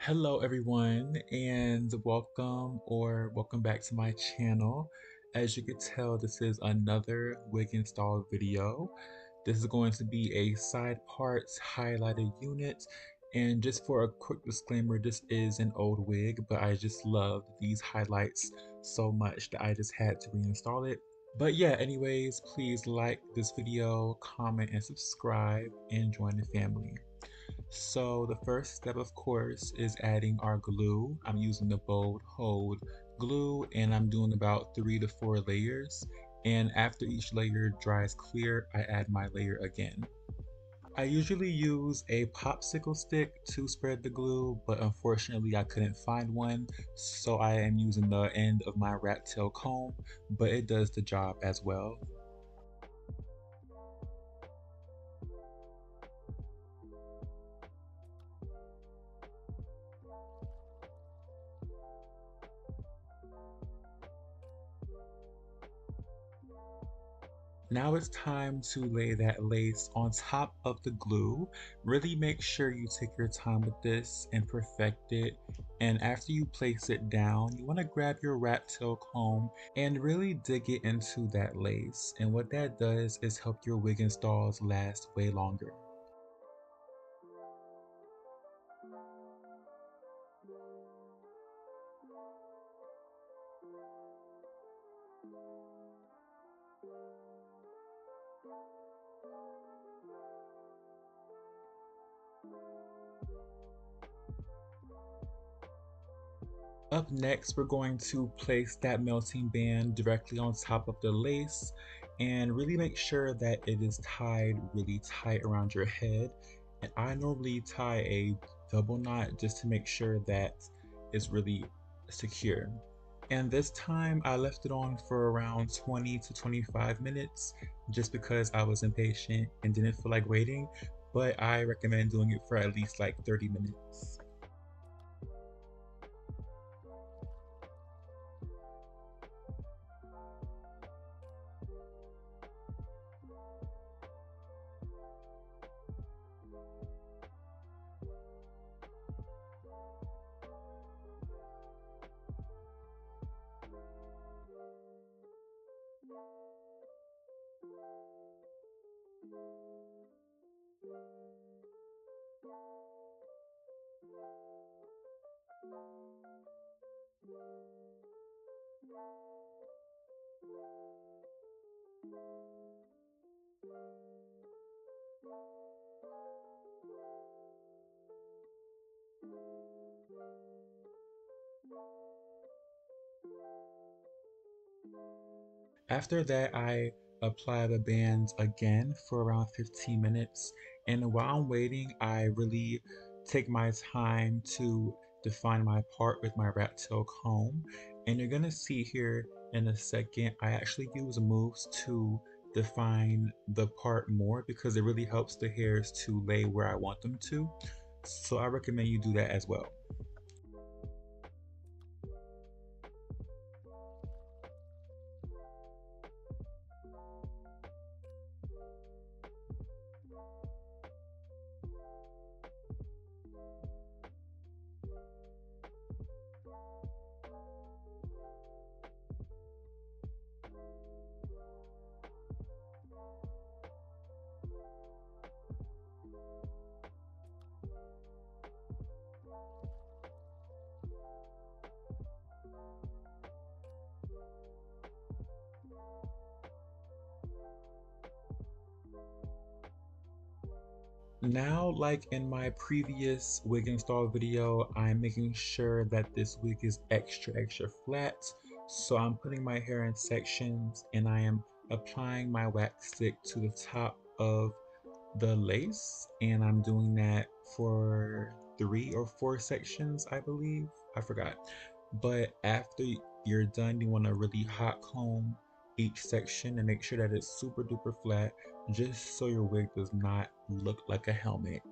Hello, everyone, and welcome back to my channel. As you can tell, this is another wig install video. This is going to be a side parts highlighted unit. And just for a quick disclaimer, this is an old wig, but I just loved these highlights so much that I just had to reinstall it. But yeah, anyways, please like this video, comment, and subscribe, and join the family. So the first step, of course, is adding our glue. I'm using the Bold Hold glue and I'm doing about 3 to 4 layers. And after each layer dries clear, I add my layer again. I usually use a popsicle stick to spread the glue, but unfortunately I couldn't find one, so I am using the end of my rat tail comb, but it does the job as well. Now it's time to lay that lace on top of the glue. Really make sure you take your time with this and perfect it. And after you place it down, you want to grab your rat tail comb and really dig it into that lace. And what that does is help your wig installs last way longer. Up next, we're going to place that melting band directly on top of the lace and really make sure that it is tied really tight around your head. And I normally tie a double knot just to make sure that it's really secure. And this time I left it on for around 20 to 25 minutes just because I was impatient and didn't feel like waiting, but I recommend doing it for at least like 30 minutes. After that, I apply the bands again for around 15 minutes. And while I'm waiting, I really take my time to define my part with my rat tail comb. And you're gonna see here in a second, I actually use moves to define the part more because it really helps the hairs to lay where I want them to. So I recommend you do that as well. Now, like in my previous wig install video, I'm making sure that this wig is extra flat. So I'm putting my hair in sections and I am applying my wax stick to the top of the lace. And I'm doing that for 3 or 4 sections, I believe. I forgot. But after you're done, you want to really hot comb each section and make sure that it's super duper flat just so your wig does not look like a helmet.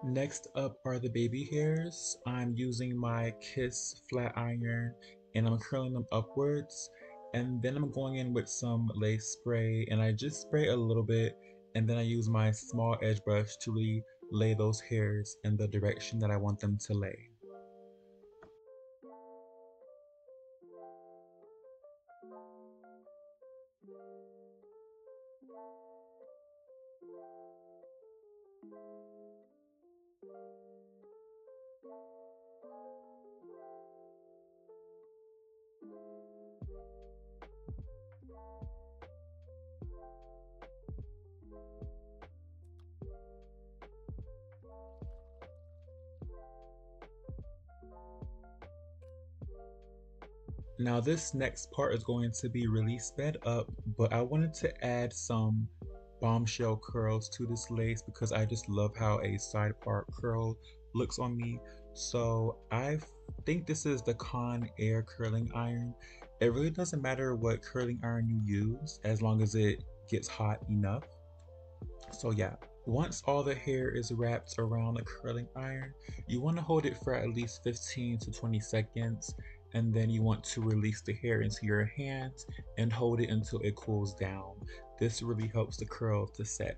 Next up are the baby hairs. I'm using my Kiss flat iron and I'm curling them upwards. And then I'm going in with some lace spray and I just spray a little bit and then I use my small edge brush to really lay those hairs in the direction that I want them to lay. Now this next part is going to be really sped up, but I wanted to add some bombshell curls to this lace because I just love how a side part curl looks on me. So I think this is the Con Air curling iron. It really doesn't matter what curling iron you use as long as it gets hot enough. So yeah, once all the hair is wrapped around the curling iron, you want to hold it for at least 15 to 20 seconds and then you want to release the hair into your hands and hold it until it cools down. This really helps the curl to set.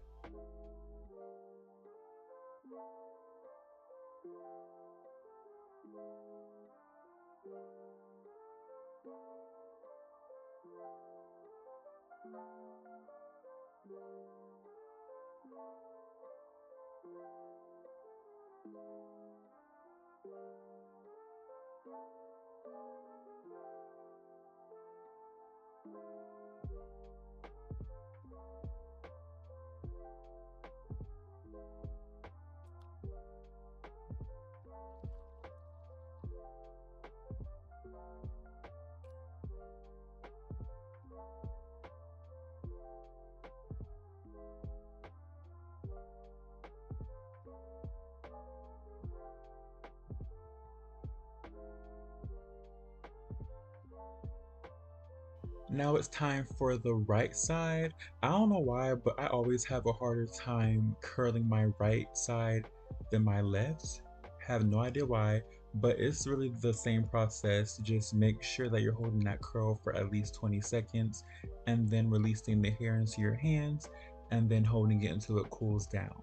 Now it's time for the right side. I don't know why, but I always have a harder time curling my right side than my left. Have no idea why, but it's really the same process. Just make sure that you're holding that curl for at least 20 seconds and then releasing the hair into your hands and then holding it until it cools down.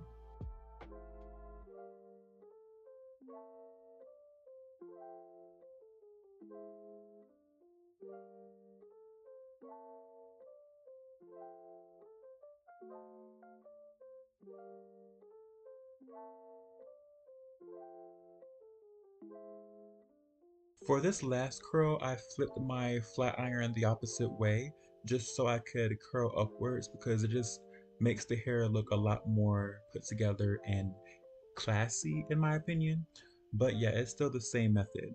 For this last curl, I flipped my flat iron the opposite way just so I could curl upwards because it just makes the hair look a lot more put together and classy in my opinion. But yeah, it's still the same method.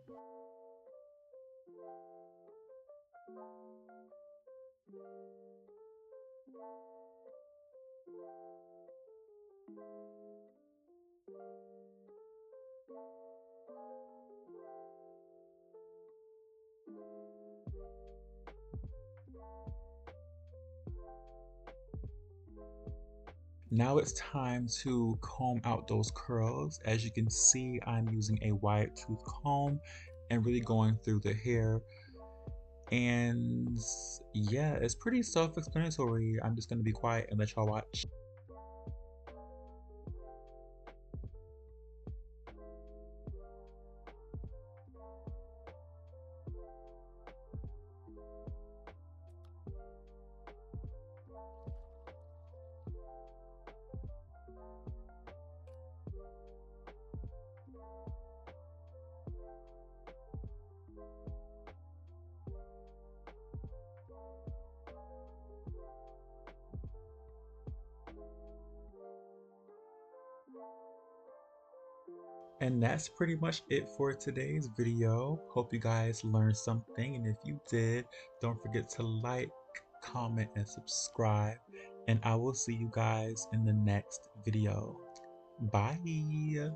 Now it's time to comb out those curls. As you can see, I'm using a wide tooth comb and really going through the hair. And yeah, it's pretty self-explanatory. I'm just gonna be quiet and let y'all watch. And that's pretty much it for today's video. Hope you guys learned something. And if you did, don't forget to like, comment, and subscribe. And I will see you guys in the next video. Bye.